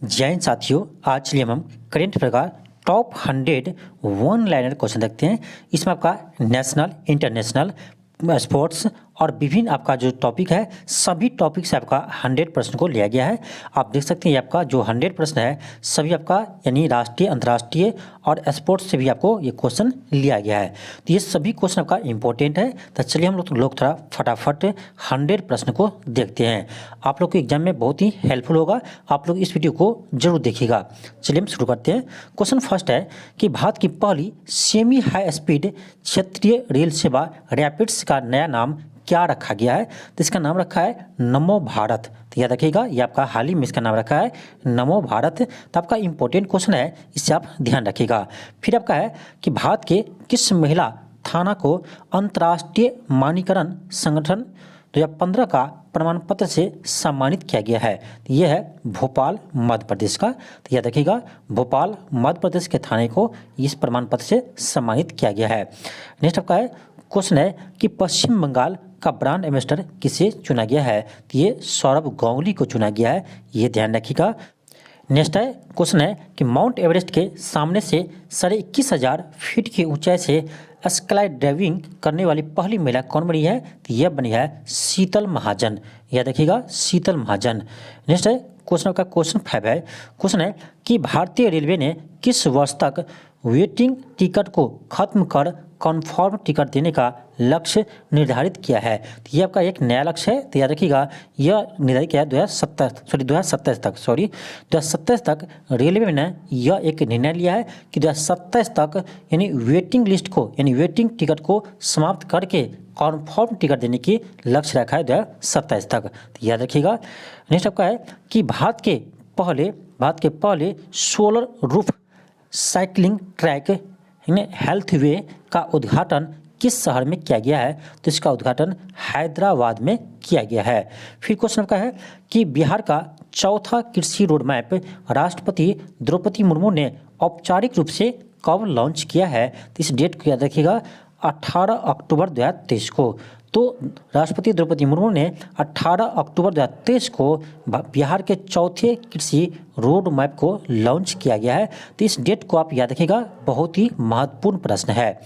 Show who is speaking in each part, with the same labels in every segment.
Speaker 1: जय हिंद साथियों, आज चलिए हम करेंट अफेयर का टॉप 100 वन लाइनर क्वेश्चन देखते हैं। इसमें आपका नेशनल, इंटरनेशनल, स्पोर्ट्स और विभिन्न आपका जो टॉपिक है सभी टॉपिक से आपका 100 प्रश्न को लिया गया है। आप देख सकते हैं ये आपका जो 100 प्रश्न है सभी आपका यानी राष्ट्रीय, अंतर्राष्ट्रीय और स्पोर्ट्स से भी आपको ये क्वेश्चन लिया गया है। तो ये सभी क्वेश्चन आपका इंपॉर्टेंट है। तो चलिए हम लोग थोड़ा फटाफट 100 प्रश्न को देखते हैं। आप लोग को एग्जाम में बहुत ही हेल्पफुल होगा, आप लोग इस वीडियो को जरूर देखिएगा। चलिए हम शुरू करते हैं। क्वेश्चन फर्स्ट है कि भारत की पहली सेमी हाई स्पीड क्षेत्रीय रेल सेवा रैपिड्स का नया नाम क्या रखा गया है? तो इसका नाम रखा है नमो भारत। तो याद रखिएगा, ये आपका हाल ही में इसका नाम रखा है नमो भारत। तो आपका इंपॉर्टेंट क्वेश्चन है, इससे आप ध्यान रखिएगा। फिर आपका है कि भारत के किस महिला थाना को अंतर्राष्ट्रीय मानकीकरण संगठन 2015 का प्रमाण पत्र से सम्मानित किया गया है? तो यह है भोपाल, मध्य प्रदेश का। तो याद रखिएगा, भोपाल मध्य प्रदेश के थाने को इस प्रमाण पत्र से सम्मानित किया गया है। नेक्स्ट आपका है क्वेश्चन है कि पश्चिम बंगाल का ब्रांड एम्बेसडर किसे चुना गया है? तो ये सौरभ गांगुली को चुना गया है, ये ध्यान रखिएगा। नेक्स्ट है क्वेश्चन है कि माउंट एवरेस्ट के सामने से 21,500 फीट की ऊंचाई से स्काई डाइविंग करने वाली पहली महिला कौन बनी है? तो यह बनी है शीतल महाजन। याद रखिएगा, शीतल महाजन। नेक्स्ट है क्वेश्चन 5 है। क्वेश्चन है कि भारतीय रेलवे ने किस वर्ष तक वेटिंग टिकट को खत्म कर कन्फर्म टिकट देने का लक्ष्य निर्धारित किया है? तो ये आपका एक नया लक्ष्य है। तो याद रखिएगा, यह निर्धारित किया है 2027 तक रेलवे ने यह एक निर्णय लिया है कि 2027 तक यानी वेटिंग लिस्ट को यानी वेटिंग टिकट को समाप्त करके कन्फर्म टिकट देने की लक्ष्य रखा है 2027 तक। तो याद रखिएगा। नेक्स्ट आपका है कि भारत के पहले solar roof cycling track health वे का उद्घाटन किस शहर में किया गया है? तो इसका उद्घाटन हैदराबाद में किया गया है। फिर क्वेश्चन का है कि बिहार का चौथा कृषि रोड मैप राष्ट्रपति द्रौपदी मुर्मू ने औपचारिक रूप से कब लॉन्च किया है? तो इस डेट को याद रखिएगा, 18 अक्टूबर 2023 को। तो राष्ट्रपति द्रौपदी मुर्मू ने 18 अक्टूबर 2023 को बिहार के चौथे कृषि रोड मैप को लॉन्च किया गया है। तो इस डेट को आप याद रखिएगा, बहुत ही महत्वपूर्ण प्रश्न है।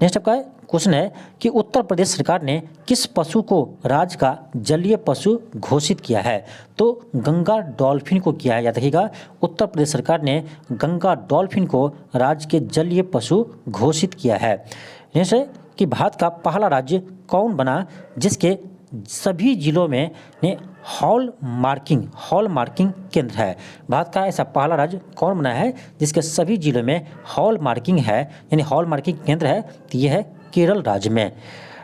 Speaker 1: नेक्स्ट आपका क्वेश्चन है कि उत्तर प्रदेश सरकार ने किस पशु को राज्य का जलीय पशु घोषित किया है? तो गंगा डॉल्फिन को किया है। याद रखिएगा, उत्तर प्रदेश सरकार ने गंगा डॉल्फिन को राज्य के जलीय पशु घोषित किया है। नेक्स्ट है कि भारत का पहला राज्य कौन बना जिसके सभी जिलों में हॉल मार्किंग केंद्र है? भारत का ऐसा पहला राज्य कौन बना है जिसके सभी जिलों में हॉल मार्किंग है यानी हॉल मार्किंग केंद्र है? तो यह है केरल राज्य में।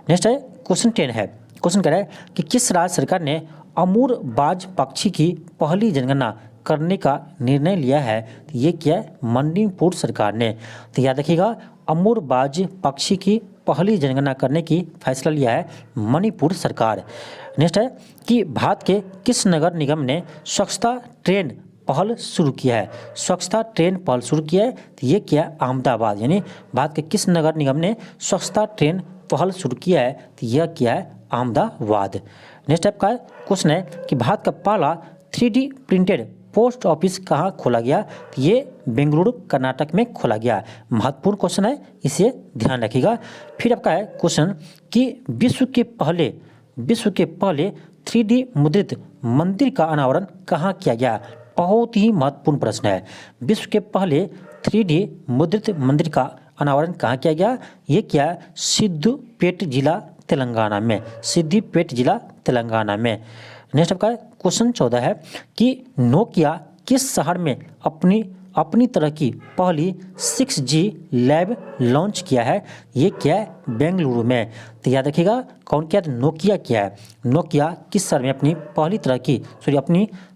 Speaker 1: नेक्स्ट है क्वेश्चन 10 है। क्वेश्चन कह रहा है कि किस राज्य सरकार ने अमूर बाज पक्षी की पहली जनगणना करने का निर्णय लिया है? तो ये क्या है? मणिपुर सरकार ने। तो याद रखिएगा, अमूर बाज पक्षी की पहली जनगणना करने की फैसला लिया है मणिपुर सरकार। नेक्स्ट है कि भारत के किस नगर निगम ने स्वच्छता ट्रेन पहल शुरू किया है? स्वच्छता ट्रेन पहल शुरू किया है, तो ये क्या है? अहमदाबाद। यानी भारत के किस नगर निगम ने स्वच्छता ट्रेन पहल शुरू किया है? तो यह क्या है? अहमदाबाद। नेक्स्ट टाइप का क्वेश्चन है कि भारत का पहला 3D प्रिंटेड पोस्ट ऑफिस कहाँ खोला गया? तो ये बेंगलुरु कर्नाटक में खोला गया। महत्वपूर्ण क्वेश्चन है, इसे ध्यान रखिएगा। फिर आपका है क्वेश्चन कि विश्व के पहले 3D मुद्रित मंदिर का अनावरण कहाँ किया गया? बहुत ही महत्वपूर्ण प्रश्न है। विश्व के पहले 3D मुद्रित मंदिर का अनावरण कहाँ किया गया? ये क्या है? सिद्दीपेट जिला तेलंगाना में। नेक्स्ट आपका क्वेश्चन 14 है कि नोकिया किस शहर में अपनी तरह की पहली 6G लैब लॉन्च किया है? ये क्या है? बेंगलुरु में। तो याद रखिएगा, कौन क्या है? नोकिया क्या है? नोकिया किस शहर में अपनी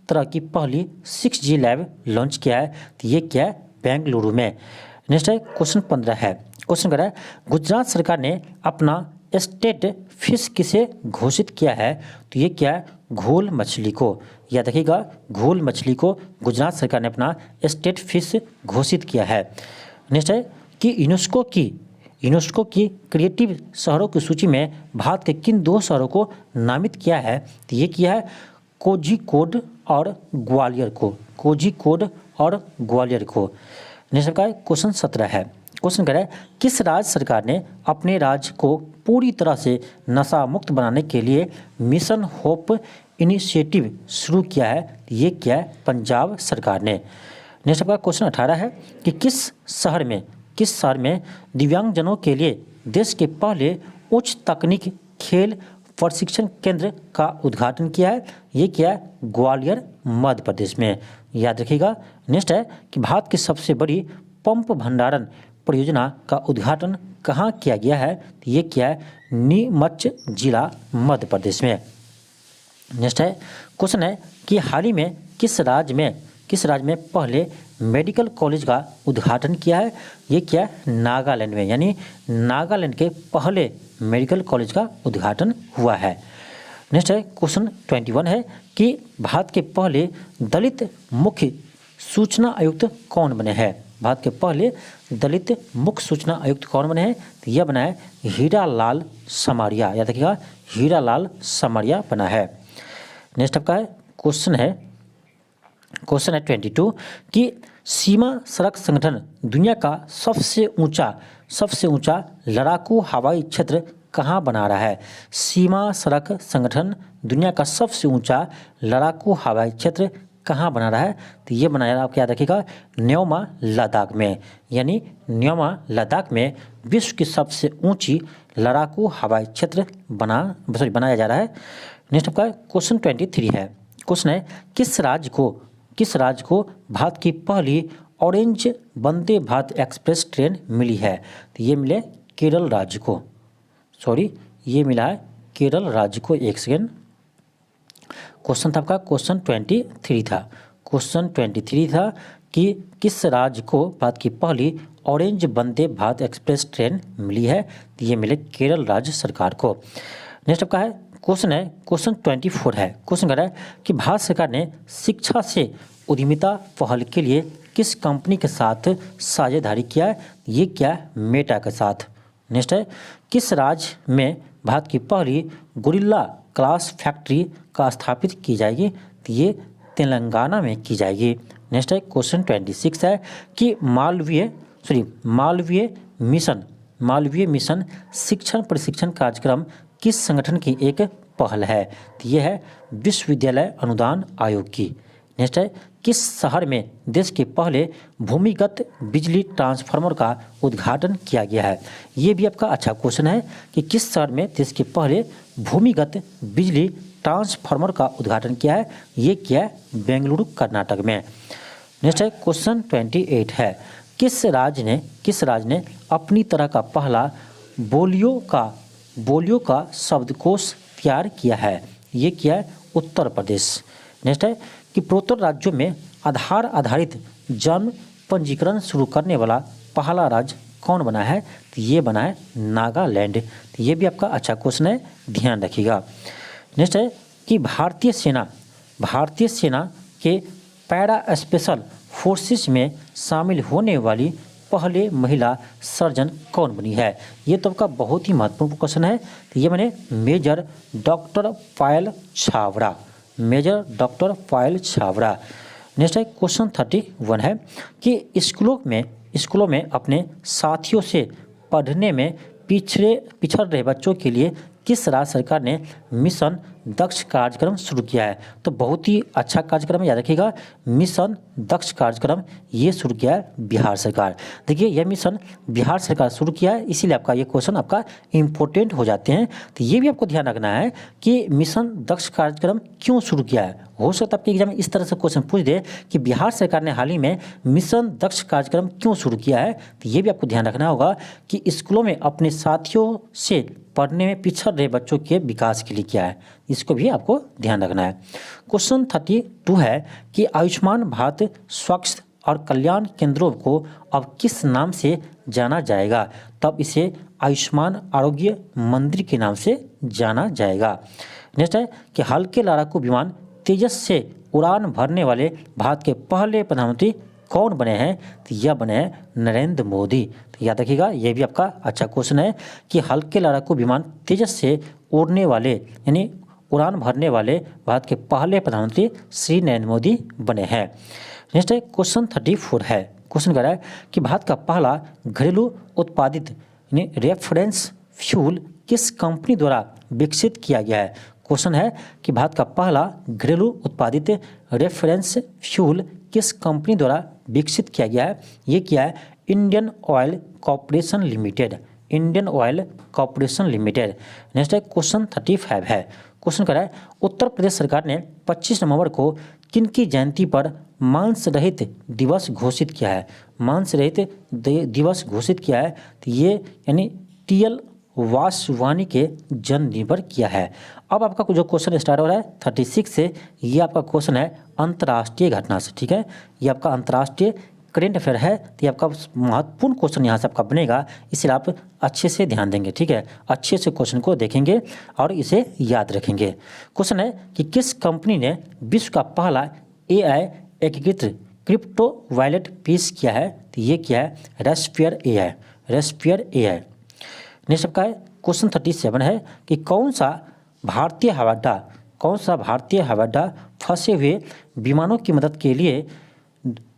Speaker 1: तरह की पहली 6G लैब लॉन्च किया है? तो ये क्या है? बेंगलुरु में। नेक्स्ट है क्वेश्चन 15 है। क्वेश्चन कर रहा है गुजरात सरकार ने अपना स्टेट फिश किसे घोषित किया है? तो ये क्या है? घोल मछली को। याद रखिएगा, घोल मछली को गुजरात सरकार ने अपना स्टेट फिश घोषित किया है। नेक्स्ट है कि यूनेस्को की क्रिएटिव शहरों की सूची में भारत के किन 2 शहरों को नामित किया है? तो ये किया है कोझिकोड और ग्वालियर को, कोझिकोड और ग्वालियर को। नेक्स्ट आपका क्वेश्चन 17 है। क्वेश्चन कह रहा है किस राज्य सरकार ने अपने राज्य को पूरी तरह से नशा मुक्त बनाने के लिए मिशन होप इनिशिएटिव शुरू किया है? ये क्या है? पंजाब सरकार ने। नेक्स्ट आपका क्वेश्चन 18 है कि किस शहर में दिव्यांगजनों के लिए देश के पहले उच्च तकनीक खेल प्रशिक्षण केंद्र का उद्घाटन किया है? ये क्या है? ग्वालियर मध्य प्रदेश में। याद रखिएगा। नेक्स्ट है कि भारत की सबसे बड़ी पंप भंडारण परियोजना का उद्घाटन कहाँ किया गया है? तो ये क्या है? नीमच जिला मध्य प्रदेश में। नेक्स्ट है क्वेश्चन है कि हाल ही में किस राज्य में पहले मेडिकल कॉलेज का उद्घाटन किया है? ये क्या है? नागालैंड में, यानी नागालैंड के पहले मेडिकल कॉलेज का उद्घाटन हुआ है। नेक्स्ट है क्वेश्चन 21 है कि भारत के पहले दलित मुख्य सूचना आयुक्त कौन बने हैं? भारत के पहले दलित मुख्य सूचना आयुक्त कौन बने हैं? तो यह बना है हीरालाल समारिया। याद रखिएगा, हीरालाल समारिया बना है। नेक्स्ट आपका क्वेश्चन है 22 कि सीमा सड़क संगठन दुनिया का सबसे ऊंचा लड़ाकू हवाई क्षेत्र कहाँ बना रहा है? सीमा सड़क संगठन दुनिया का सबसे ऊंचा लड़ाकू हवाई क्षेत्र कहाँ बना रहा है? तो ये बनाया, आप याद रखिएगा, न्योमा लद्दाख में, यानी न्योमा लद्दाख में विश्व की सबसे ऊंची लड़ाकू हवाई क्षेत्र बनाया जा रहा है। नेक्स्ट आपका क्वेश्चन 23 है। क्वेश्चन है किस राज्य को भारत की पहली orange Vande Bharat express train मिली है? तो ये मिले केरल राज्य को, ये मिला है केरल राज्य को। एक सेकेंड, क्वेश्चन था आपका क्वेश्चन 23 था। क्वेश्चन 23 था कि किस राज्य को भारत की पहली orange Vande Bharat express train मिली है? तो ये मिले केरल राज्य सरकार को। नेक्स्ट आपका क्वेश्चन 24 है। क्वेश्चन कह रहा है कि भारत सरकार ने शिक्षा से उद्यमिता पहल के लिए किस कंपनी के साथ साझेदारी किया है? ये क्या है? मेटा के साथ। नेक्स्ट है किस राज्य में भारत की पहली गोरिल्ला ग्लास फैक्ट्री का स्थापित की जाएगी? तो ये तेलंगाना में की जाएगी। नेक्स्ट है क्वेश्चन 26 है कि मालवीय मिशन शिक्षण प्रशिक्षण कार्यक्रम किस संगठन की एक पहल है? तो ये है विश्वविद्यालय अनुदान आयोग की। नेक्स्ट है किस शहर में देश के पहले भूमिगत बिजली ट्रांसफार्मर का उद्घाटन किया गया है? ये भी आपका अच्छा क्वेश्चन है कि किस शहर में देश के पहले भूमिगत बिजली ट्रांसफार्मर का उद्घाटन किया है? ये क्या है? बेंगलुरु कर्नाटक में। नेक्स्ट है क्वेश्चन 28 है किस राज्य ने अपनी तरह का पहला बोलियो का शब्दकोश तैयार किया है? ये क्या है? उत्तर प्रदेश। नेक्स्ट है कि पूर्वोत्तर राज्यों में आधार आधारित जन्म पंजीकरण शुरू करने वाला पहला राज्य कौन बना है? तो ये बना है नागालैंड। तो ये भी आपका अच्छा क्वेश्चन है, ध्यान रखिएगा। नेक्स्ट है कि भारतीय सेना के पैरा स्पेशल फोर्सेस में शामिल होने वाली पहले महिला सर्जन कौन बनी है? ये तो आपका बहुत ही महत्वपूर्ण क्वेश्चन है। तो ये बने मेजर डॉक्टर पायल छाबड़ा। नेक्स्ट है क्वेश्चन 31 है कि स्कूलों में अपने साथियों से पढ़ने में पिछड़ रहे बच्चों के लिए किस राज्य सरकार ने मिशन दक्ष कार्यक्रम शुरू किया है? तो बहुत ही अच्छा कार्यक्रम है, याद रखिएगा, मिशन दक्ष कार्यक्रम ये शुरू किया है बिहार सरकार। देखिए यह मिशन बिहार सरकार शुरू किया है, इसीलिए आपका ये क्वेश्चन आपका इम्पोर्टेंट हो जाते हैं। तो ये भी आपको ध्यान रखना है कि मिशन दक्ष कार्यक्रम क्यों शुरू किया है। हो सकता है आपके एग्जाम में इस तरह से क्वेश्चन पूछ दे कि बिहार सरकार ने हाल ही में मिशन दक्ष कार्यक्रम क्यों शुरू किया है। तो ये भी आपको ध्यान रखना होगा कि स्कूलों में अपने साथियों से पढ़ने में पिछड़ रहे बच्चों के विकास के लिए किया है, इसको भी आपको ध्यान रखना है। क्वेश्चन 32 है कि आयुष्मान भारत स्वास्थ्य और कल्याण केंद्रों को अब किस नाम से जाना जाएगा? तब इसे आयुष्मान आरोग्य मंदिर के नाम से जाना जाएगा। नेक्स्ट है कि हल्के लड़ाकू विमान तेजस से उड़ान भरने वाले भारत के पहले प्रधानमंत्री कौन बने हैं? तो यह बने हैं नरेंद्र मोदी। तो याद रखिएगा, यह भी आपका अच्छा क्वेश्चन है कि हल्के लड़ाकू विमान तेजस से उड़ने वाले यानी उड़ान भरने वाले भारत के पहले प्रधानमंत्री श्री नरेंद्र मोदी बने हैं। नेक्स्ट है क्वेश्चन 34 है। क्वेश्चन कह रहा है कि भारत का पहला घरेलू उत्पादित यानी रेफरेंस फ्यूल किस कंपनी द्वारा विकसित किया गया है। क्वेश्चन है कि भारत का पहला घरेलू उत्पादित रेफरेंस फ्यूल किस कंपनी द्वारा विकसित किया गया है। ये क्या है, Indian oil corporation limited, Indian oil corporation limited. Next है क्वेश्चन 35 है। क्वेश्चन कर रहा है उत्तर प्रदेश सरकार ने 25 नवंबर को किनकी जयंती पर मांस रहित दिवस घोषित किया है। मांस रहित दिवस घोषित किया है तो ये यानी टी.एल. वासवानी के जन्मदिन पर किया है। अब आपका जो क्वेश्चन स्टार्ट हो रहा है 36 से, ये आपका क्वेश्चन है अंतर्राष्ट्रीय घटना से। ठीक है, ये आपका अंतर्राष्ट्रीय करेंट अफेयर है तो ये आपका महत्वपूर्ण क्वेश्चन यहाँ से आपका बनेगा, इसलिए आप अच्छे से ध्यान देंगे। ठीक है, अच्छे से क्वेश्चन को देखेंगे और इसे याद रखेंगे। क्वेश्चन है कि किस कंपनी ने विश्व का पहला AI एकीकृत क्रिप्टो वॉलेट पेश किया है तो ये क्या है, रेस्पियर AI, रेस्पियर AI। नेक्स्ट आपका क्वेश्चन 37 है कि कौन सा भारतीय हवाई अड्डा फंसे हुए विमानों की मदद के लिए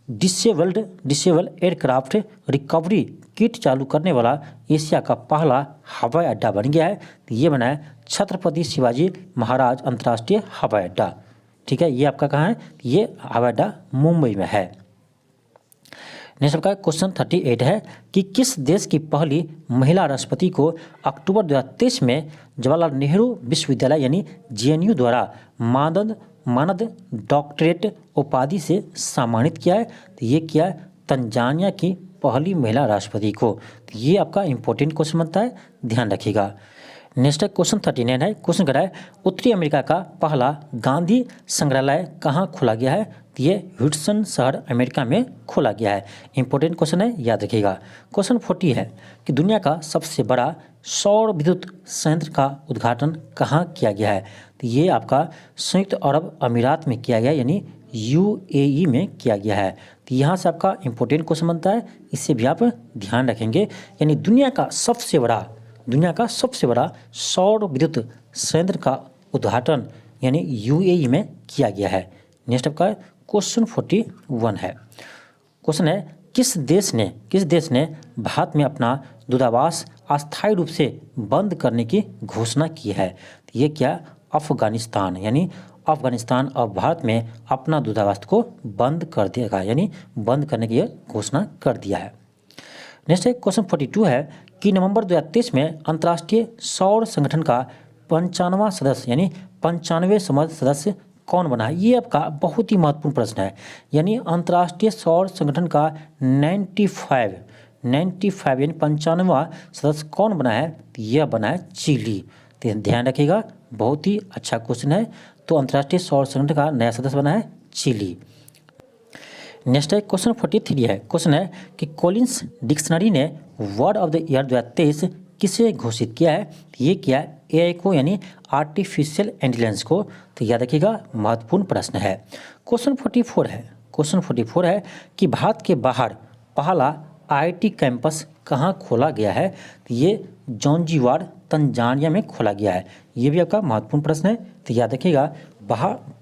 Speaker 1: डिसेबल एयरक्राफ्ट रिकवरी किट चालू करने वाला एशिया का पहला हवाई अड्डा बन गया है तो ये बना है छत्रपति शिवाजी महाराज अंतर्राष्ट्रीय हवाई अड्डा। ठीक है, ये आपका कहाँ है, ये हवाई अड्डा मुंबई में है। नेक्स्ट आपका क्वेश्चन 38 है कि किस देश की पहली महिला राष्ट्रपति को अक्टूबर 2023 में जवाहरलाल नेहरू विश्वविद्यालय यानी JNU द्वारा मानद डॉक्टरेट उपाधि से सम्मानित किया है तो ये क्या है, तंजानिया की पहली महिला राष्ट्रपति को। तो ये आपका इंपॉर्टेंट क्वेश्चन बनता है, ध्यान रखिएगा। नेक्स्ट है क्वेश्चन 39 है। क्वेश्चन कर रहा है उत्तरी अमेरिका का पहला गांधी संग्रहालय कहाँ खोला गया है तो ये ह्यूस्टन शहर अमेरिका में खोला गया है। इंपॉर्टेंट क्वेश्चन है, याद रखिएगा। क्वेश्चन 40 है कि दुनिया का सबसे बड़ा सौर विद्युत संयंत्र का उद्घाटन कहाँ किया गया है तो ये आपका संयुक्त अरब अमीरात में किया गया यानी UAE में किया गया है। तो यहाँ से आपका इंपॉर्टेंट क्वेश्चन बनता है, इससे भी आप ध्यान रखेंगे। यानी दुनिया का सबसे बड़ा सौर विद्युत संयंत्र का उद्घाटन यानी UAE में किया गया है। नेक्स्ट आपका क्वेश्चन 41 है। क्वेश्चन है किस देश ने भारत में अपना दूतावास अस्थायी रूप से बंद करने की घोषणा की है तो ये क्या, अफगानिस्तान। यानी अफगानिस्तान अब भारत में अपना दूतावास को बंद कर देगा, यानी बंद करने की घोषणा कर दिया है। नेक्स्ट है क्वेश्चन 42 है कि नवंबर 2023 में अंतर्राष्ट्रीय सौर संगठन का 95वां सदस्य यानी 95वें सदस्य कौन बना है। ये आपका बहुत ही महत्वपूर्ण प्रश्न है। यानी अंतर्राष्ट्रीय सौर संगठन का 95 यानी 95वां सदस्य कौन बना है तो यह बना है चिली। तो ध्यान रखिएगा, बहुत ही अच्छा क्वेश्चन है। तो अंतर्राष्ट्रीय सौर संगठन का नया सदस्य बना है चिली। नेक्स्ट है क्वेश्चन 43 है। क्वेश्चन है कि कॉलिंस डिक्शनरी ने वर्ड ऑफ द ईयर 2023 किसे घोषित किया है तो ये क्या है, AI को यानी आर्टिफिशियल इंटेलिजेंस को। तो याद रखिएगा, महत्वपूर्ण प्रश्न है। क्वेश्चन 44 है कि भारत के बाहर पहला IIT कैंपस कहाँ खोला गया है तो ये जोंजीवाड़ तंजानिया में खोला गया है। ये भी आपका महत्वपूर्ण प्रश्न है, तो याद रखिएगा,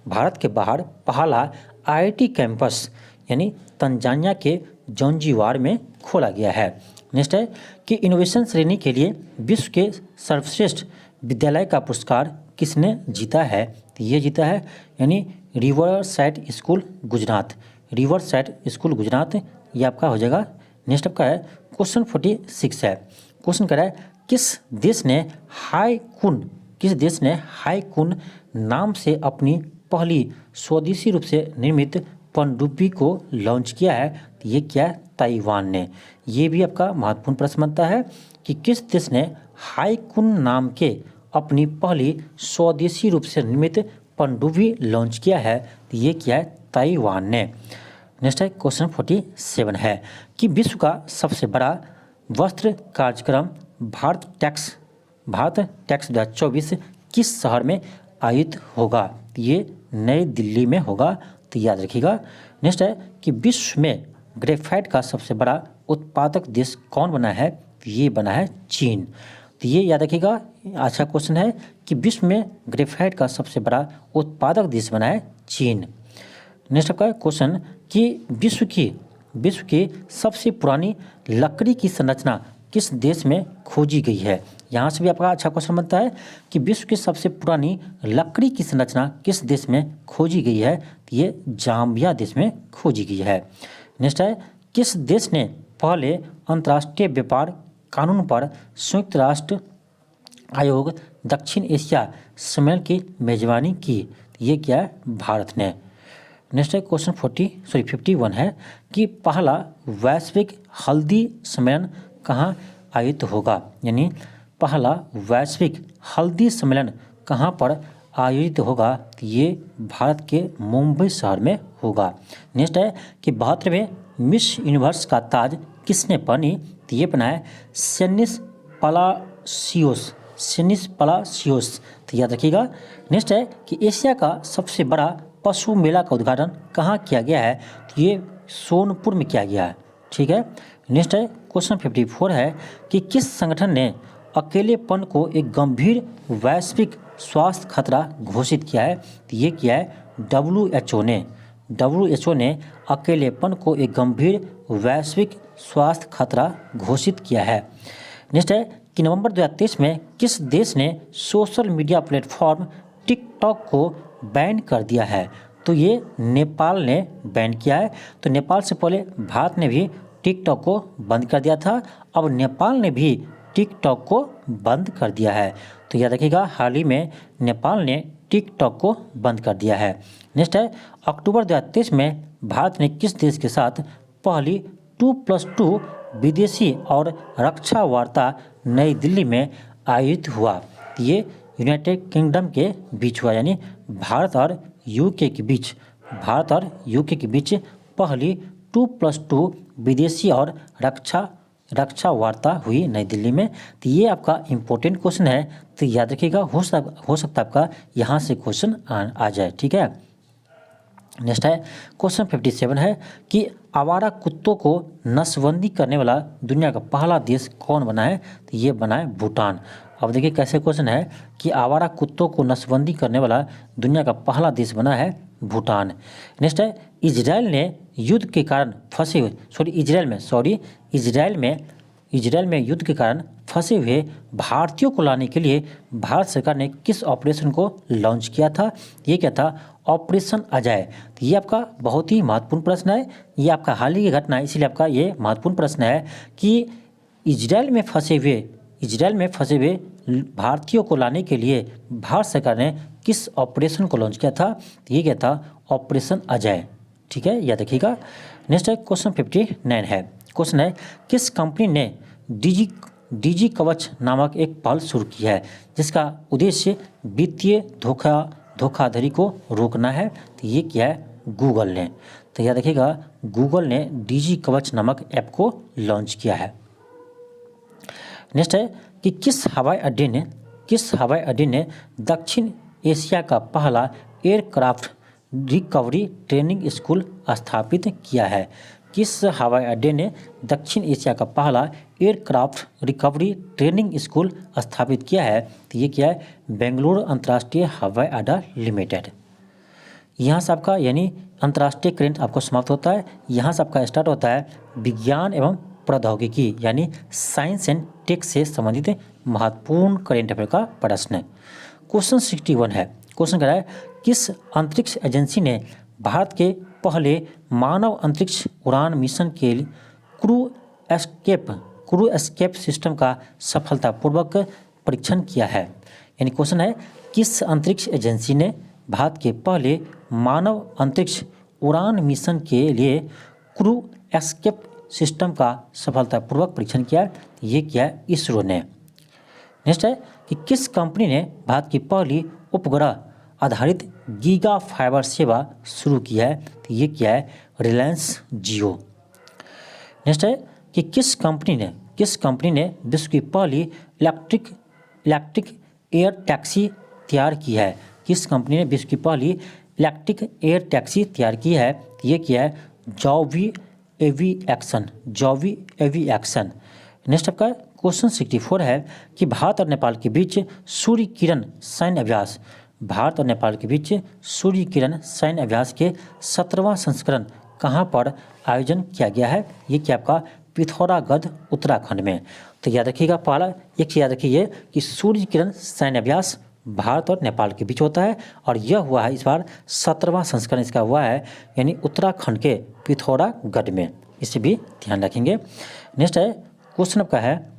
Speaker 1: भारत के बाहर पहला IIT कैंपस यानी तंजानिया के जोंजीवाड़ में खोला गया है। नेक्स्ट है कि इनोवेशन श्रेणी के लिए विश्व के सर्वश्रेष्ठ विद्यालय का पुरस्कार किसने जीता है तो ये जीता है यानी riverside school Gujarat, riverside school Gujarat, ये आपका हो जाएगा। नेक्स्ट आपका है क्वेश्चन 46 है। क्वेश्चन कह रहा है किस देश ने हाई कुन नाम से अपनी पहली स्वदेशी रूप से निर्मित पनडुब्बी को लॉन्च किया है तो ये क्या है, ताइवान ने। ये भी आपका महत्वपूर्ण प्रश्न बनता है कि किस देश ने हाई कुन नाम के अपनी पहली स्वदेशी रूप से निर्मित पनडुब्बी लॉन्च किया है तो ये क्या है, ताइवान ने। नेक्स्ट है क्वेश्चन 47 है कि विश्व का सबसे बड़ा वस्त्र कार्यक्रम भारत टैक्स 2024 किस शहर में आयोजित होगा तो ये नई दिल्ली में होगा, तो याद रखिएगा। नेक्स्ट है कि विश्व में ग्रेफाइट का सबसे बड़ा उत्पादक देश कौन बना है, ये बना है चीन। तो ये याद रखिएगा, अच्छा क्वेश्चन है कि विश्व में ग्रेफाइट का सबसे बड़ा उत्पादक देश बना है चीन। नेक्स्ट आपका क्वेश्चन कि विश्व की सबसे पुरानी लकड़ी की संरचना किस देश में खोजी गई है। यहाँ से भी आपका अच्छा क्वेश्चन बनता है कि विश्व की सबसे पुरानी लकड़ी की संरचना किस देश में खोजी गई है। तो ये जाम्बिया देश में खोजी गई है। नेक्स्ट है, किस देश ने पहले अंतर्राष्ट्रीय व्यापार कानून पर संयुक्त राष्ट्र आयोग दक्षिण एशिया सम्मेलन की मेजबानी की। ये क्या है, भारत ने। नेक्स्ट है क्वेश्चन 51 है कि पहला वैश्विक हल्दी सम्मेलन कहाँ आयोजित होगा, यानी पहला वैश्विक हल्दी सम्मेलन कहाँ पर आयोजित होगा। तो ये भारत के मुंबई शहर में होगा। नेक्स्ट है कि 72वें मिस यूनिवर्स का ताज किसने पहनी। तो ये पहना है सेनिस पलासियोस। तो याद रखिएगा। नेक्स्ट है कि एशिया का सबसे बड़ा पशु मेला का उद्घाटन कहाँ किया गया है। तो ये सोनपुर में किया गया है। ठीक है। नेक्स्ट है क्वेश्चन 54 है कि किस संगठन ने अकेलेपन को एक गंभीर वैश्विक स्वास्थ्य खतरा घोषित किया है। तो ये किया है WHO ने अकेलेपन को एक गंभीर वैश्विक स्वास्थ्य खतरा घोषित किया है। नेक्स्ट है कि नवंबर 2023 में किस देश ने सोशल मीडिया प्लेटफॉर्म टिकटॉक को बैन कर दिया है। तो ये नेपाल ने बैन किया है। तो नेपाल से पहले भारत ने भी टिकटॉक को बंद कर दिया था, अब नेपाल ने भी टिकटॉक को बंद कर दिया है। तो याद रखिएगा, हाल ही में नेपाल ने टिकटॉक को बंद कर दिया है। नेक्स्ट है, अक्टूबर 2023 में भारत ने किस देश के साथ पहली 2+2 विदेशी और रक्षा वार्ता नई दिल्ली में आयोजित हुआ। ये यूनाइटेड किंगडम के बीच हुआ, यानी भारत और यूके के बीच पहली 2+2 विदेशी और रक्षा वार्ता हुई नई दिल्ली में। तो ये आपका इम्पोर्टेंट क्वेश्चन है, तो याद रखिएगा, हो सकता आपका यहाँ से क्वेश्चन आ जाए। ठीक है। नेक्स्ट है क्वेश्चन 57 है कि आवारा कुत्तों को नसबंदी करने वाला दुनिया का पहला देश कौन बना है। तो ये बना है भूटान। अब देखिए कैसे क्वेश्चन है कि आवारा कुत्तों को नसबंदी करने वाला दुनिया का पहला देश बना है भूटान। नेक्स्ट है, इजराइल ने युद्ध के कारण फंसे हुए इजराइल में युद्ध के कारण फंसे हुए भारतीयों को लाने के लिए भारत सरकार ने किस ऑपरेशन को लॉन्च किया था। ये क्या था, ऑपरेशन अजय। तो ये आपका बहुत ही महत्वपूर्ण प्रश्न है, ये आपका हाल ही की घटना है, इसीलिए आपका ये महत्वपूर्ण प्रश्न है कि इजराइल में फंसे हुए भारतीयों को लाने के लिए भारत सरकार ने किस ऑपरेशन को लॉन्च किया था। तो ये क्या था, ऑपरेशन अजय। ठीक है, याद रखिएगा। नेक्स्ट है क्वेश्चन 59 है। क्वेश्चन है, किस कंपनी ने डिजी कवच नामक एक पहल शुरू की है जिसका उद्देश्य वित्तीय धोखाधड़ी को रोकना है। तो ये क्या है, गूगल ने। तो याद रखिएगा, गूगल ने डिजी कवच नामक ऐप को लॉन्च किया है। नेक्स्ट है कि किस हवाई अड्डे ने दक्षिण एशिया का पहला एयरक्राफ्ट रिकवरी ट्रेनिंग स्कूल स्थापित किया है। किस हवाई अड्डे ने दक्षिण एशिया का पहला एयरक्राफ्ट रिकवरी ट्रेनिंग स्कूल स्थापित किया है। तो ये क्या है, बेंगलुरु अंतर्राष्ट्रीय हवाई अड्डा लिमिटेड। यहाँ से आपका यानी अंतर्राष्ट्रीय करंट आपको समाप्त होता है। यहाँ से आपका स्टार्ट होता है विज्ञान एवं प्रौद्योगिकी, यानी साइंस एंड टेक से संबंधित महत्वपूर्ण करंट अफेयर का प्रश्न। क्वेश्चन 61 है। क्वेश्चन कह रहा है, किस अंतरिक्ष एजेंसी ने भारत के पहले मानव अंतरिक्ष उड़ान मिशन के लिए क्रू एस्केप सिस्टम का सफलतापूर्वक परीक्षण किया है। यानी क्वेश्चन है, किस अंतरिक्ष एजेंसी ने भारत के पहले मानव अंतरिक्ष उड़ान मिशन के लिए क्रू एस्केप सिस्टम का सफलतापूर्वक परीक्षण किया। ये किया है इसरो ने। नेक्स्ट है कि किस कंपनी ने भारत की पहली उपग्रह आधारित गीगा फाइबर सेवा शुरू की है। तो ये क्या है, रिलायंस जियो। नेक्स्ट है कि किस कंपनी ने विश्व की पहली इलेक्ट्रिक एयर टैक्सी तैयार की है। किस कंपनी ने विश्व की पहली इलेक्ट्रिक एयर टैक्सी तैयार की है। ये क्या है, जॉवी एविएक्शन। नेक्स्ट आपका क्वेश्चन 64 है कि भारत और नेपाल के बीच सूर्य किरण सैन्य अभ्यास, भारत और नेपाल के बीच सूर्य किरण सैन्य अभ्यास के 17वां संस्करण कहाँ पर आयोजन किया गया है? ये क्या आपका पिथौरागढ़ उत्तराखंड में। तो याद रखिएगा, पहला एक चीज याद रखिए कि सूर्य किरण सैन्य अभ्यास भारत और नेपाल के बीच होता है और यह हुआ है इस बार 17वां संस्करण इसका हुआ है, यानी उत्तराखंड के पिथौरागढ़ में। इसे भी ध्यान रखेंगे। नेक्स्ट है क्वेश्चन आपका है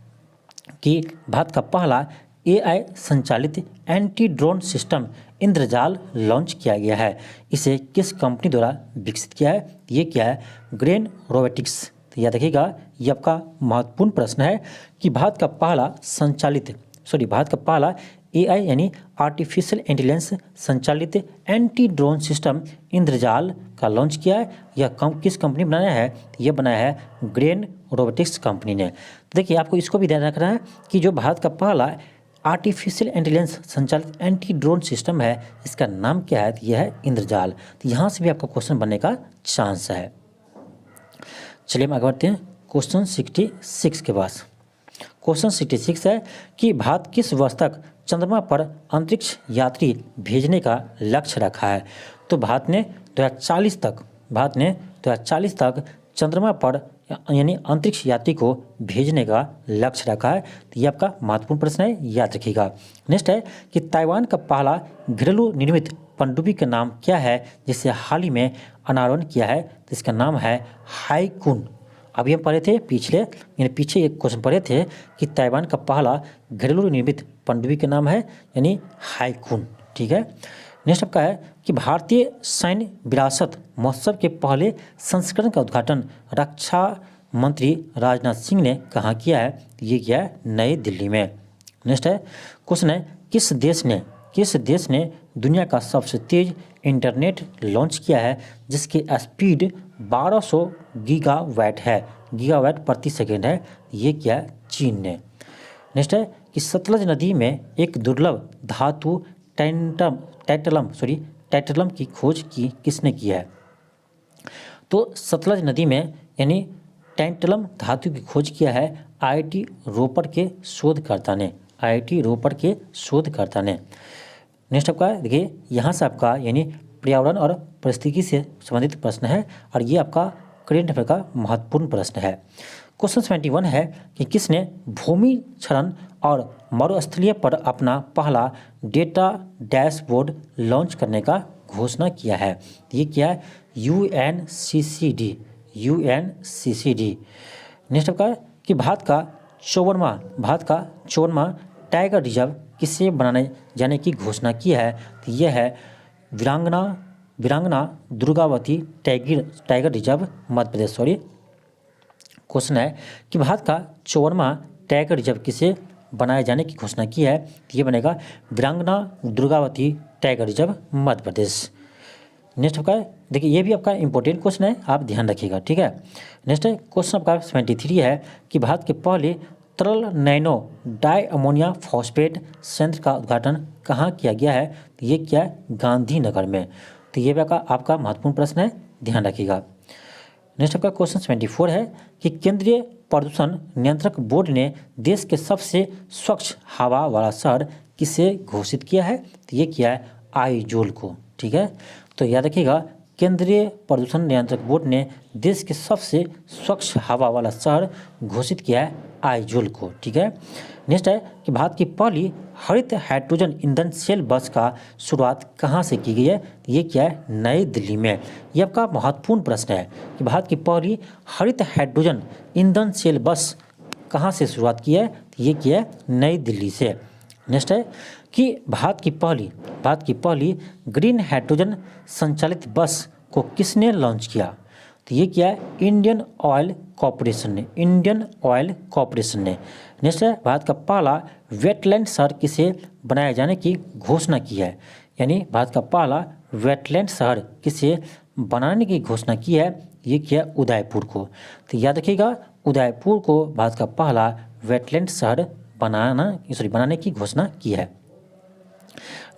Speaker 1: कि भारत का पहला AI संचालित एंटी ड्रोन सिस्टम इंद्रजाल लॉन्च किया गया है। इसे किस कंपनी द्वारा विकसित किया है? ये क्या है? Grain robotics. तो याद रखिएगा, ये आपका महत्वपूर्ण प्रश्न है कि भारत का पहला AI यानी आर्टिफिशियल इंटेलिजेंस संचालित एंटी ड्रोन सिस्टम इंद्रजाल का लॉन्च किया है। यह किस कंपनी बनाया है? यह बनाया है ग्रेन रोबोटिक्स कंपनी ने। तो देखिए, आपको इसको भी ध्यान रखना है कि जो भारत का पहला आर्टिफिशियल इंटेलिजेंस संचालित एंटी ड्रोन सिस्टम है, इसका नाम क्या है? तो यह है इंद्रजाल। तो यहाँ से भी आपका क्वेश्चन बनने का चांस है। चलिए हम आगे बढ़ते हैं क्वेश्चन 66 के पास। क्वेश्चन 66 है कि भारत किस वर्ष तक चंद्रमा पर अंतरिक्ष यात्री भेजने का लक्ष्य रखा है? तो भारत ने 2040 तक चंद्रमा पर यानी अंतरिक्ष यात्री को भेजने का लक्ष्य रखा है। तो ये आपका महत्वपूर्ण प्रश्न है, याद रखिएगा। नेक्स्ट है कि ताइवान का पहला घरेलू निर्मित पनडुब्बी का नाम क्या है जिसे हाल ही में अनावरण किया है? तो इसका नाम है हाईकुन। अभी हम पढ़े थे पीछे एक क्वेश्चन पढ़े थे कि ताइवान का पहला घरेलू निर्मित पनडुब्बी का नाम है यानी हाईकुन। ठीक है। नेक्स्ट आपका है कि भारतीय सैन्य विरासत महोत्सव के पहले संस्करण का उद्घाटन रक्षा मंत्री राजनाथ सिंह ने कहाँ किया है? ये किया है नई दिल्ली में। नेक्स्ट है क्वेश्चन है किस देश ने दुनिया का सबसे तेज इंटरनेट लॉन्च किया है जिसकी स्पीड 1200 गीगावाट प्रति सेकेंड है? ये क्या है? चीन ने। नेक्स्ट है कि सतलज नदी में एक दुर्लभ धातु टाइटलम की खोज किसने की है? तो सतलज नदी में यानी टाइटलम धातु की खोज किया है IIT रोपड़ के शोधकर्ता ने। नेक्स्ट आपका देखिए, यहाँ से आपका यानी पर्यावरण और परिस्थिति से संबंधित प्रश्न है और ये आपका करेंट अफेयर का महत्वपूर्ण प्रश्न है। क्वेश्चन 71 है कि किसने भूमि क्षरण और मरुस्थलीय पर अपना पहला डेटा डैशबोर्ड लॉन्च करने का घोषणा किया है? ये क्या है? UNCCD। नेक्स्ट आपका कि भारत का 54वां टाइगर रिजर्व किसे बनाने जाने की घोषणा की है? तो यह है वीरांगना Durgavati tiger reserve Madhya Pradesh. Question है कि भारत का 54वां टाइगर रिजर्व किसे बनाए जाने की घोषणा की है? तो ये बनेगा वीरांगना Durgavati tiger reserve Madhya Pradesh. Next आपका देखिए, ये भी आपका इंपॉर्टेंट क्वेश्चन है, आप ध्यान रखिएगा। ठीक है। नेक्स्ट क्वेश्चन आपका 73 है कि भारत के पहले तरल नैनो डाई अमोनिया फॉस्फेट संयंत्र का उद्घाटन कहाँ किया गया है? तो ये क्या है? गांधीनगर में। तो ये भी आपका महत्वपूर्ण प्रश्न है, ध्यान रखिएगा। नेक्स्ट आपका क्वेश्चन 74 है कि केंद्रीय प्रदूषण नियंत्रक बोर्ड ने देश के सबसे स्वच्छ हवा वाला शहर किसे घोषित किया है? तो ये किया है आइजोल को। ठीक है। तो याद रखिएगा, केंद्रीय प्रदूषण नियंत्रक बोर्ड ने देश के सबसे स्वच्छ हवा वाला शहर घोषित किया है आइजोल को। ठीक है। नेक्स्ट है कि भारत की पहली हरित हाइड्रोजन ईंधन सेल बस का शुरुआत कहाँ से की गई है? ये क्या है? नई दिल्ली में। यह आपका महत्वपूर्ण प्रश्न है कि भारत की पहली हरित हाइड्रोजन ईंधन सेल बस कहाँ से शुरुआत की है? ये किया है नई दिल्ली से। नेक्स्ट है कि भारत की पहली ग्रीन हाइड्रोजन संचालित बस को किसने लॉन्च किया? तो ये क्या है? इंडियन ऑयल कॉरपोरेशन ने। नेक्स्ट है भारत का पहला वेटलैंड शहर किसे बनाए जाने की घोषणा की है? यानी भारत का पहला वेटलैंड शहर किसे बनाने की घोषणा की है? ये किया उदयपुर को। तो याद रखिएगा, उदयपुर को भारत का पहला वेटलैंड शहर बनाने की घोषणा की है।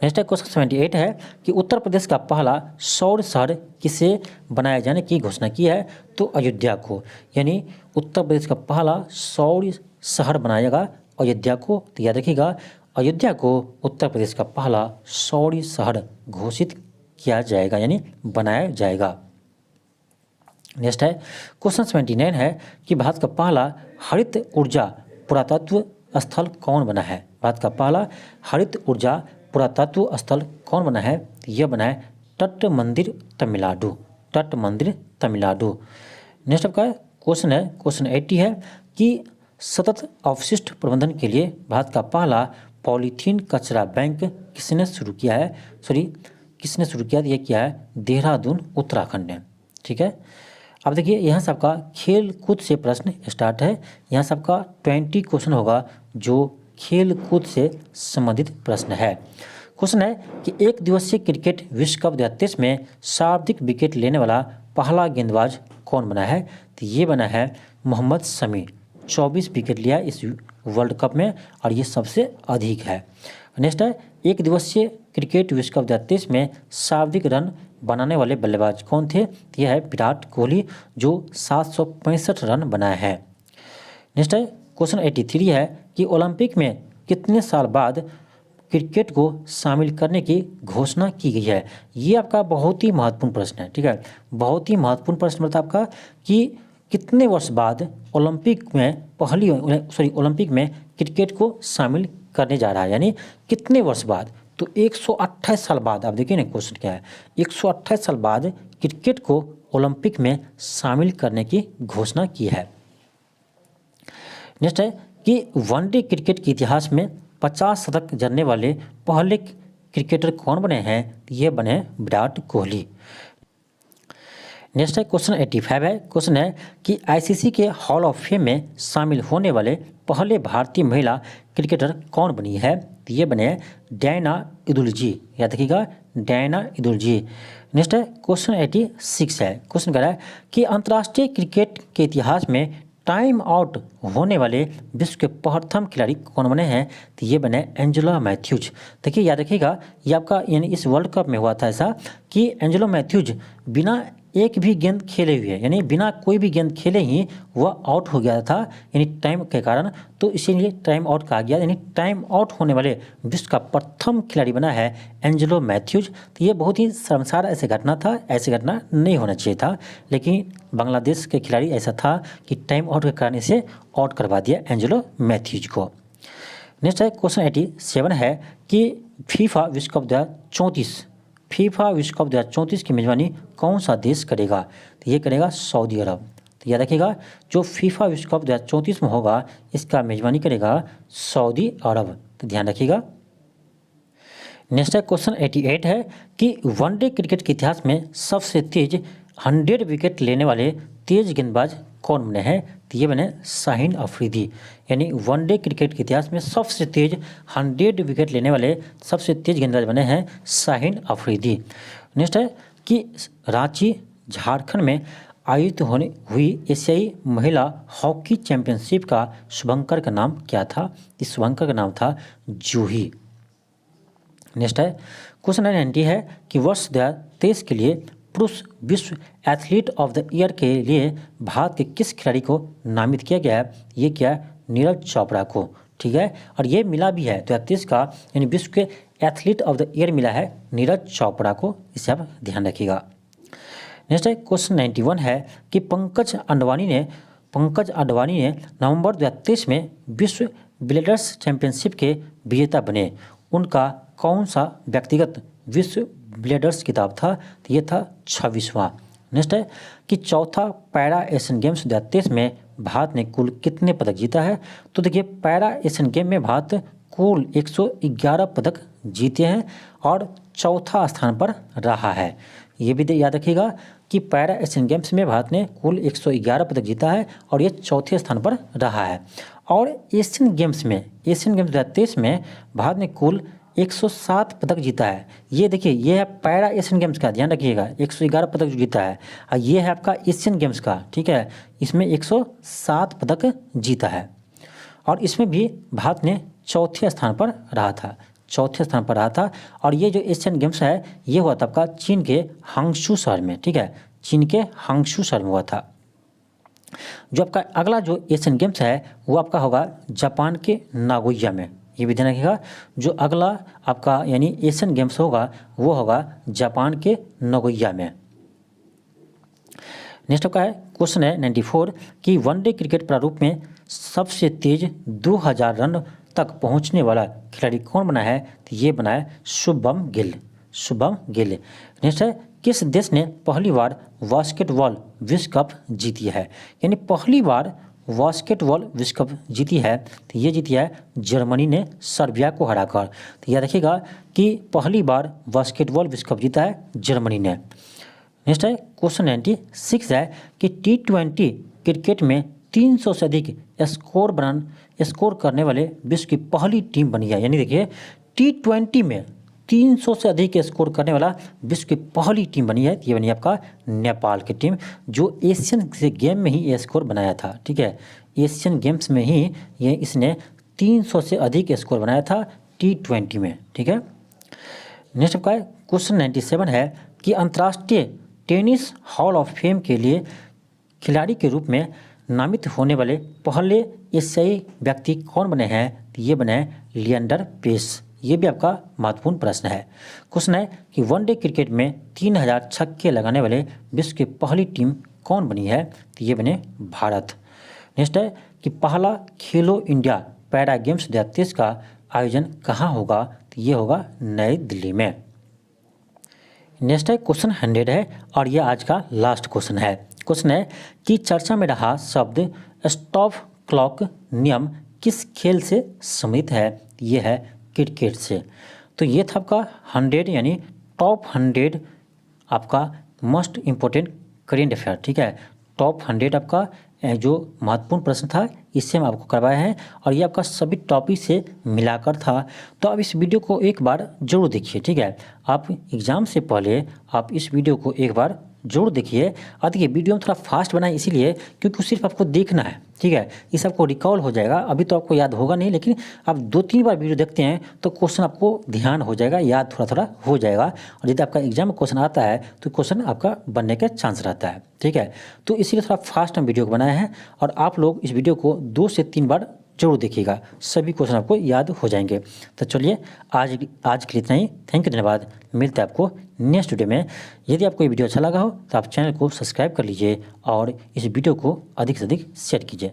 Speaker 1: नेक्स्ट है क्वेश्चन 78 है कि उत्तर प्रदेश का पहला सौर शहर किसे बनाए जाने की घोषणा की है? तो अयोध्या को, यानी उत्तर प्रदेश का पहला सौर शहर बनाएगा अयोध्या को। तो याद रखिएगा, अयोध्या को उत्तर प्रदेश का पहला सौर शहर घोषित किया जाएगा, यानी बनाया जाएगा। नेक्स्ट है क्वेश्चन 79 है कि भारत का पहला हरित ऊर्जा पुरातत्व स्थल कौन बना है? भारत का पहला हरित ऊर्जा पुरातत्व स्थल कौन बना है? यह बना है तट मंदिर तमिलनाडु, तट मंदिर तमिलनाडु। नेक्स्ट आपका क्वेश्चन है क्वेश्चन 80 है कि सतत अवशिष्ट प्रबंधन के लिए भारत का पहला पॉलीथीन कचरा बैंक किसने शुरू किया है? किसने शुरू किया? यह किया है देहरादून उत्तराखंड ने। ठीक है, अब देखिए यहाँ से आपका खेल कूद से प्रश्न स्टार्ट है। यहाँ से आपका 20 क्वेश्चन होगा जो खेल कूद से संबंधित प्रश्न है। क्वेश्चन है कि एक दिवसीय क्रिकेट विश्व कप 2023 में सर्वाधिक विकेट लेने वाला पहला गेंदबाज कौन बना है? तो ये बना है मोहम्मद शमी, 24 विकेट लिया इस वर्ल्ड कप में और ये सबसे अधिक है। नेक्स्ट है एक दिवसीय क्रिकेट विश्व कप 2023 में सर्वाधिक रन बनाने वाले बल्लेबाज कौन थे? यह है विराट कोहली जो 765 रन बनाए हैं। नेक्स्ट है क्वेश्चन 83 है कि ओलंपिक में कितने साल बाद क्रिकेट को शामिल करने की घोषणा की गई है? ये आपका बहुत ही महत्वपूर्ण प्रश्न है। ठीक है, बहुत ही महत्वपूर्ण प्रश्न मतलब आपका कि कितने वर्ष बाद ओलंपिक में क्रिकेट को शामिल करने जा रहा है, यानी कितने वर्ष बाद? तो 128 साल बाद। आप देखिए ना क्वेश्चन क्या है, 128 साल बाद क्रिकेट को ओलंपिक में शामिल करने की घोषणा की है। नेक्स्ट है कि वनडे क्रिकेट के इतिहास में 50 शतक जड़ने वाले पहले क्रिकेटर कौन बने हैं? ये बने विराट कोहली। नेक्स्ट है क्वेश्चन 85 है। क्वेश्चन है कि आईसीसी के हॉल ऑफ फेम में शामिल होने वाले पहले भारतीय महिला क्रिकेटर कौन बनी है? ये बने डायना इदुलजी। याद रखिएगा, डायना इदुलजी। नेक्स्ट है क्वेश्चन 86 है। क्वेश्चन कह रहा है कि अंतर्राष्ट्रीय क्रिकेट के इतिहास में टाइम आउट होने वाले विश्व के प्रथम खिलाड़ी कौन बने हैं? तो ये बने एंजेलो मैथ्यूज। देखिए याद रखिएगा, ये आपका यानी इस वर्ल्ड कप में हुआ था ऐसा कि एंजेलो मैथ्यूज बिना एक भी गेंद खेले हुए, यानी बिना कोई भी गेंद खेले ही वह आउट हो गया था, यानी टाइम के कारण, तो इसीलिए टाइम आउट कहा गया। यानी टाइम आउट होने वाले विश्व का प्रथम खिलाड़ी बना है एंजेलो मैथ्यूज। तो ये बहुत ही शर्मसार ऐसे घटना था, ऐसी घटना नहीं होना चाहिए था, लेकिन बांग्लादेश के खिलाड़ी ऐसा था कि टाइम आउट के कारण इसे आउट करवा दिया एंजेलो मैथ्यूज को। नेक्स्ट है क्वेश्चन 87 है कि फीफा विश्व कप 2034 की मेजबानी कौन सा देश करेगा? तो ये करेगा सऊदी अरब। तो याद रखिएगा, जो फीफा विश्व कप 2034 में होगा इसका मेजबानी करेगा सऊदी अरब। तो ध्यान रखिएगा। नेक्स्ट है क्वेश्चन 88 है कि वनडे क्रिकेट के इतिहास में सबसे तेज 100 विकेट लेने वाले तेज गेंदबाज कौन बने हैं? तो ये बने शाहीन अफरीदी। यानी वनडे क्रिकेट के इतिहास में सबसे तेज 100 विकेट लेने वाले सबसे तेज गेंदबाज बने हैं शाहीन अफरीदी। नेक्स्ट है कि रांची झारखंड में आयोजित होने हुई एशियाई महिला हॉकी चैंपियनशिप का शुभंकर का नाम क्या था? इस शुभंकर का नाम था जूही। नेक्स्ट है क्वेश्चन 90 है कि वर्ष 2023 के लिए पुरुष विश्व एथलीट ऑफ द ईयर के लिए भारत के किस खिलाड़ी को नामित किया गया है? ये क्या है? नीरज चोपड़ा को। ठीक है, और ये मिला भी है 2023 का, यानी विश्व के एथलीट ऑफ द ईयर मिला है नीरज चोपड़ा को, इसे आप ध्यान रखिएगा। नेक्स्ट है क्वेश्चन 91 है कि पंकज अडवाणी ने नवंबर 2023 में विश्व बिलियर्ड्स चैंपियनशिप के विजेता बने। उनका कौन सा व्यक्तिगत विश्व बिलियर्ड्स खिताब था? तो ये था 26वां। नेक्स्ट है कि चौथा पैरा एशियन गेम्स 2023 में भारत ने कुल कितने पदक जीता है? तो देखिए, पैरा एशियन गेम में भारत कुल 111 पदक जीते हैं और चौथा स्थान पर रहा है। ये भी याद रखिएगा कि पैरा एशियन गेम्स में भारत ने कुल 111 पदक जीता है और ये चौथे स्थान पर रहा है। और एशियन गेम्स 2023 में भारत ने कुल 107 पदक जीता है। ये देखिए, ये है पैरा एशियन गेम्स का, ध्यान रखिएगा, 111 पदक जो जीता है, और ये है आपका एशियन गेम्स का। ठीक है, इसमें 107 पदक जीता है और इसमें भी भारत ने चौथे स्थान पर रहा था, चौथे स्थान पर रहा था। और ये जो एशियन गेम्स है ये हुआ था आपका चीन के हांगशू शहर में, ठीक है, चीन के हांगशू शहर में हुआ था। जो आपका अगला जो एशियन गेम्स है वो आपका होगा जापान के नागोया में, ये भी ध्यान रखिएगा। जो अगला आपका यानी एशियन गेम्स होगा वो होगा जापान के नागोया में। नेक्स्ट आपका है क्वेश्चन है 94 कि वनडे क्रिकेट प्रारूप में सबसे तेज 2000 रन तक पहुंचने वाला खिलाड़ी कौन बना है? तो ये बना है शुभम गिल, शुभम गिल। नेक्स्ट है किस देश ने पहली बार बास्केटबॉल विश्व कप जीती है? यानी पहली बार बास्केटबॉल विश्व कप जीती है तो ये जीती है जर्मनी ने सर्बिया को हराकर। तो याद रखिएगा कि पहली बार बास्केटबॉल विश्व कप जीता है जर्मनी ने। नेक्स्ट है क्वेश्चन 96 है कि T20 क्रिकेट में 300 से अधिक स्कोर करने वाले विश्व की पहली टीम बनी है। यानी देखिए T20 में 300 से अधिक स्कोर करने वाला विश्व की पहली टीम बनी है। ये बनी आपका नेपाल की टीम, जो एशियन गेम में ही ये स्कोर बनाया था, ठीक है, एशियन गेम्स में ही ये इसने 300 से अधिक स्कोर बनाया था T20 में, ठीक है। नेक्स्ट आपका क्वेश्चन 97 है कि अंतर्राष्ट्रीय टेनिस हॉल ऑफ फेम के लिए खिलाड़ी के रूप में नामित होने वाले पहले एशियाई व्यक्ति कौन बने हैं? तो ये बने हैं लिएंडर पेस। ये भी आपका महत्वपूर्ण प्रश्न है। क्वेश्चन है कि वनडे क्रिकेट में 3000 छक्के लगाने वाले विश्व की पहली टीम कौन बनी है? तो ये बने भारत। नेक्स्ट है कि पहला खेलो इंडिया पैरा गेम्स 2023 का आयोजन कहाँ होगा? तो ये होगा नई दिल्ली में। नेक्स्ट है क्वेश्चन 100 है और ये आज का लास्ट क्वेश्चन है। क्वेश्चन है कि चर्चा में रहा शब्द स्टॉप क्लॉक नियम किस खेल से संबंधित है? ये है क्रिकेट से। तो ये था आपका 100 यानी टॉप 100 आपका मोस्ट इम्पोर्टेंट करेंट अफेयर, ठीक है। टॉप 100 आपका जो महत्वपूर्ण प्रश्न था इससे हम आपको करवाए हैं और ये आपका सभी टॉपिक से मिलाकर था। तो आप इस वीडियो को एक बार जरूर देखिए, ठीक है। आप एग्ज़ाम से पहले आप इस वीडियो को एक बार जरूर देखिए। और देखिए वीडियो में थोड़ा फास्ट बनाए इसीलिए क्योंकि सिर्फ आपको देखना है, ठीक है। इस आपको रिकॉल हो जाएगा, अभी तो आपको याद होगा नहीं, लेकिन आप 2-3 बार वीडियो देखते हैं तो क्वेश्चन आपको ध्यान हो जाएगा, याद थोड़ा थोड़ा हो जाएगा। और यदि आपका एग्जाम में क्वेश्चन आता है तो क्वेश्चन आपका बनने का चांस रहता है, ठीक है। तो इसीलिए थोड़ा फास्ट हम वीडियो को बनाए हैं और आप लोग इस वीडियो को 2 से 3 बार जरूर देखिएगा, सभी क्वेश्चन आपको याद हो जाएंगे। तो चलिए आज के लिए इतना ही। थैंक यू, धन्यवाद। मिलते हैं आपको नेक्स्ट वीडियो में। यदि आपको ये वीडियो अच्छा लगा हो तो आप चैनल को सब्सक्राइब कर लीजिए और इस वीडियो को अधिक से अधिक शेयर कीजिए।